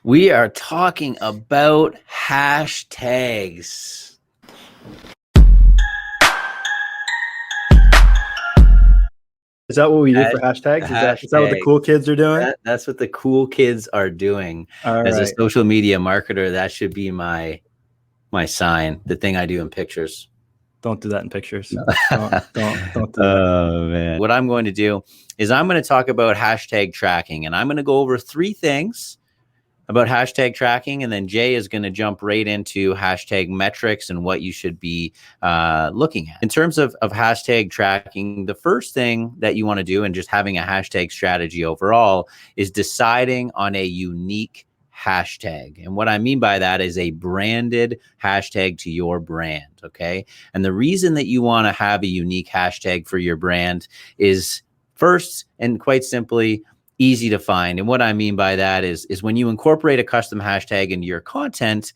We are talking about hashtags. Is that what we do for hashtags? Is that what the cool kids are doing? That's what the cool kids are doing. As a social media marketer, that should be my sign, the thing I do in pictures. Don't do that in pictures. Don't do that. Oh, man. What I'm going to do is I'm going to talk about hashtag tracking, and I'm going to go over 3 things about hashtag tracking, and then Jay is going to jump right into hashtag metrics and what you should be looking at. In terms of hashtag tracking, the first thing that you want to do, and just having a hashtag strategy overall, is deciding on a unique hashtag. And what I mean by that is a branded hashtag to your brand, okay? And the reason that you want to have a unique hashtag for your brand is, first and quite simply, easy to find. And what I mean by that is when you incorporate a custom hashtag into your content,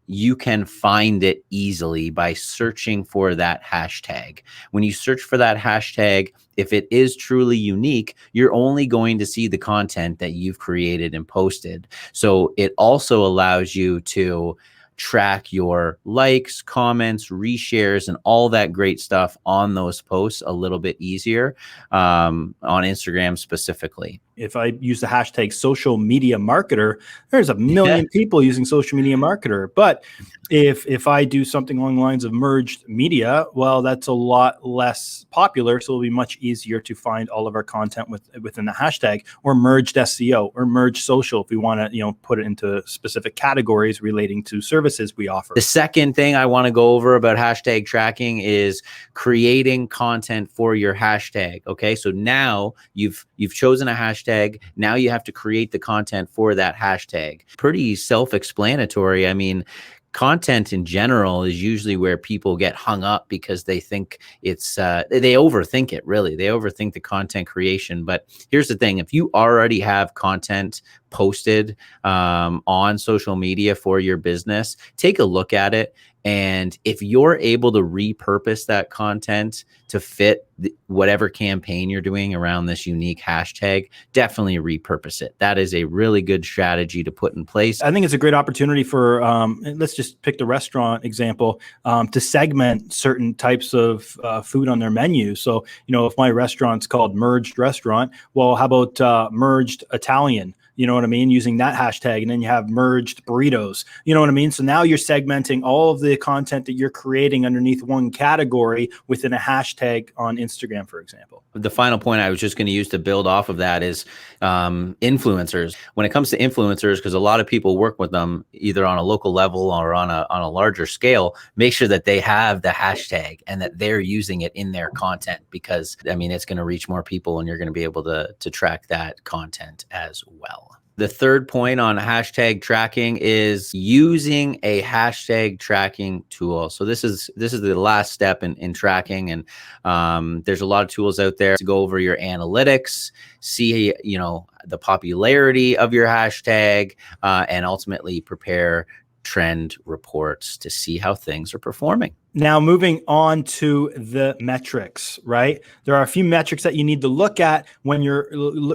you can find it easily by searching for that hashtag. When you search for that hashtag, if it is truly unique, you're only going to see the content that you've created and posted. So it also allows you to track your likes, comments, reshares, and all that great stuff on those posts a little bit easier, on Instagram specifically. If I use the hashtag social media marketer, there's a million people using social media marketer. But if I do something along the lines of merged media, well, that's a lot less popular. So it'll be much easier to find all of our content within the hashtag, or merged SEO or merged social if we want to, put it into specific categories relating to services we offer. The second thing I want to go over about hashtag tracking is creating content for your hashtag. Okay, so now you've chosen a hashtag. Now you have to create the content for that hashtag. Pretty self-explanatory. I mean, content in general is usually where people get hung up because they think it's, they overthink it, really. They overthink the content creation. But here's the thing. If you already have content posted on social media for your business, take a look at it. And if you're able to repurpose that content to fit whatever campaign you're doing around this unique hashtag, definitely repurpose it. That is a really good strategy to put in place. I think it's a great opportunity for, let's just pick the restaurant example, to segment certain types of food on their menu. So, if my restaurant's called Merged Restaurant, well, how about Merged Italian? You know what I mean? Using that hashtag, and then you have merged burritos. You know what I mean? So now you're segmenting all of the content that you're creating underneath one category within a hashtag on Instagram, for example. The final point I was just going to use to build off of that is influencers. When it comes to influencers, because a lot of people work with them either on a local level or on a larger scale, make sure that they have the hashtag and that they're using it in their content, because I mean, it's going to reach more people and you're going to be able to track that content as well. The third point on hashtag tracking is using a hashtag tracking tool. So this is the last step in tracking, and there's a lot of tools out there to go over your analytics, see the popularity of your hashtag, and ultimately prepare trend reports to see how things are performing. Now, moving on to the metrics, right? There are a few metrics that you need to look at when you're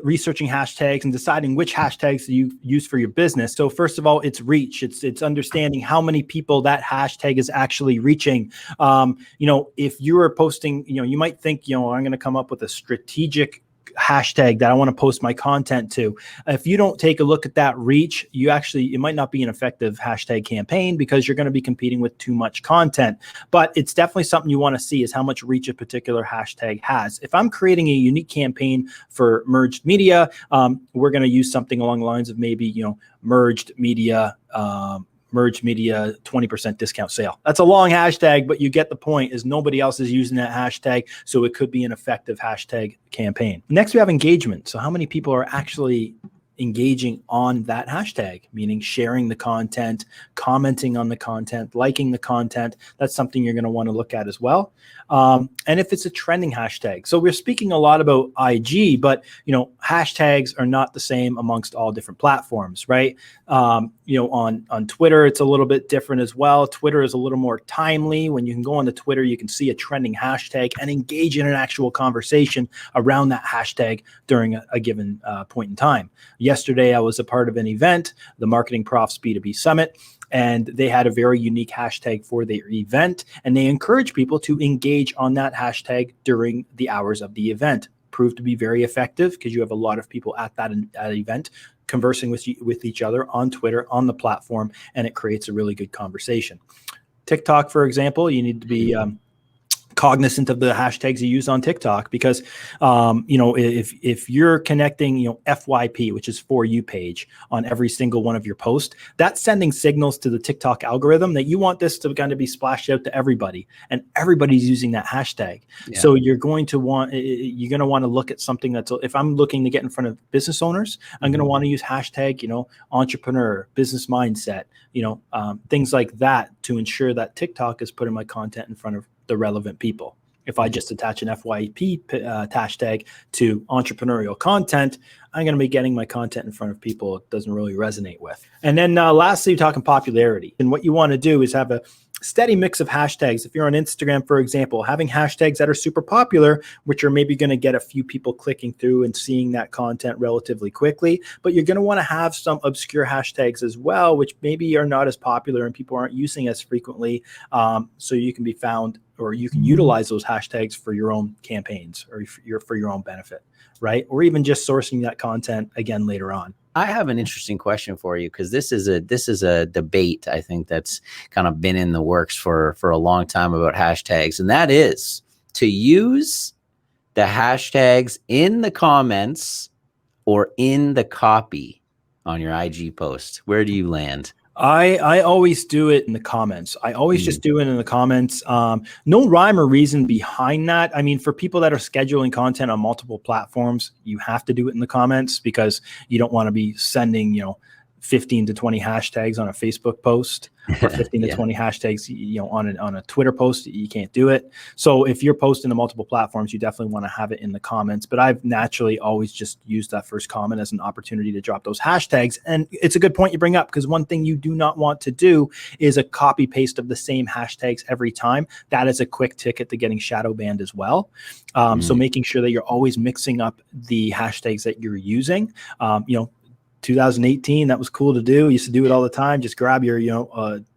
researching hashtags and deciding which hashtags you use for your business. So first of all, it's reach. It's understanding how many people that hashtag is actually reaching. If you are posting, you might think, I'm going to come up with a strategic hashtag that I want to post my content to. If you don't take a look at that reach, it might not be an effective hashtag campaign, because you're going to be competing with too much content. But it's definitely something you want to see, is how much reach a particular hashtag has. If I'm creating a unique campaign for merged media, we're going to use something along the lines of maybe, merged media 20% discount sale. That's a long hashtag, but you get the point, is nobody else is using that hashtag. So it could be an effective hashtag campaign. Next, we have engagement. So how many people are actually engaging on that hashtag, meaning sharing the content, commenting on the content, liking the content? That's something you're going to want to look at as well. And if it's a trending hashtag. So we're speaking a lot about IG, but hashtags are not the same amongst all different platforms, right? On Twitter, it's a little bit different as well. Twitter is a little more timely. When you can go on to Twitter, you can see a trending hashtag and engage in an actual conversation around that hashtag during a given point in time. Yesterday, I was a part of an event, the Marketing Profs B2B Summit, and they had a very unique hashtag for their event, and they encourage people to engage on that hashtag during the hours of the event. Proved to be very effective because you have a lot of people at that event conversing with each other on Twitter, on the platform, and it creates a really good conversation. TikTok, for example, you need to be cognizant of the hashtags you use on TikTok, because if you're connecting FYP, which is for you page, on every single one of your posts, that's sending signals to the TikTok algorithm that you want this to kind of be splashed out to everybody, and everybody's using that hashtag. Yeah. So you're going to want to look at something that's, if I'm looking to get in front of business owners, I'm going to want to use hashtag entrepreneur, business mindset, things like that, to ensure that TikTok is putting my content in front of the relevant people. If I just attach an FYP hashtag to entrepreneurial content, I'm going to be getting my content in front of people it doesn't really resonate with. And then lastly, talking popularity. And what you want to do is have a steady mix of hashtags. If you're on Instagram, for example, having hashtags that are super popular, which are maybe going to get a few people clicking through and seeing that content relatively quickly, but you're going to want to have some obscure hashtags as well, which maybe are not as popular and people aren't using as frequently, so you can be found, or you can utilize those hashtags for your own campaigns or for your own benefit, right? Or even just sourcing that content again later on. I have an interesting question for you, because this is a debate, I think, that's kind of been in the works for a long time about hashtags, and that is to use the hashtags in the comments or in the copy on your IG post. Where do you land? I always do it in the comments. I always just do it in the comments. No rhyme or reason behind that. I mean, for people that are scheduling content on multiple platforms, you have to do it in the comments, because you don't want to be sending, 15 to 20 hashtags on a Facebook post, or 15 to 20 hashtags, on a Twitter post. You can't do it. So if you're posting to multiple platforms, you definitely want to have it in the comments. But I've naturally always just used that first comment as an opportunity to drop those hashtags. And it's a good point you bring up, because one thing you do not want to do is a copy paste of the same hashtags every time. That is a quick ticket to getting shadow banned as well. So making sure that you're always mixing up the hashtags that you're using. 2018, that was cool to do. Used to do it all the time. Just grab your,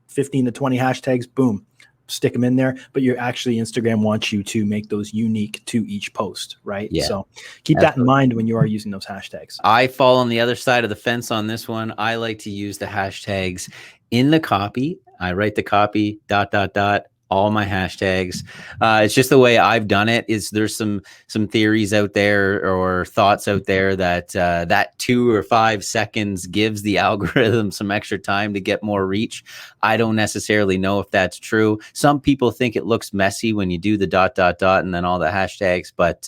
15 to 20 hashtags, boom, stick them in there. But you're actually, Instagram wants you to make those unique to each post, right? Yeah. So keep that in mind when you are using those hashtags. I fall on the other side of the fence on this one. I like to use the hashtags in the copy. I write the copy, ... all my hashtags. It's just the way I've done it. Is there's some theories out there, or thoughts out there, that that 2 or 5 seconds gives the algorithm some extra time to get more reach. I don't necessarily know if that's true. Some people think it looks messy when you do the ... and then all the hashtags, but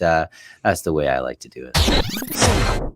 that's the way I like to do it.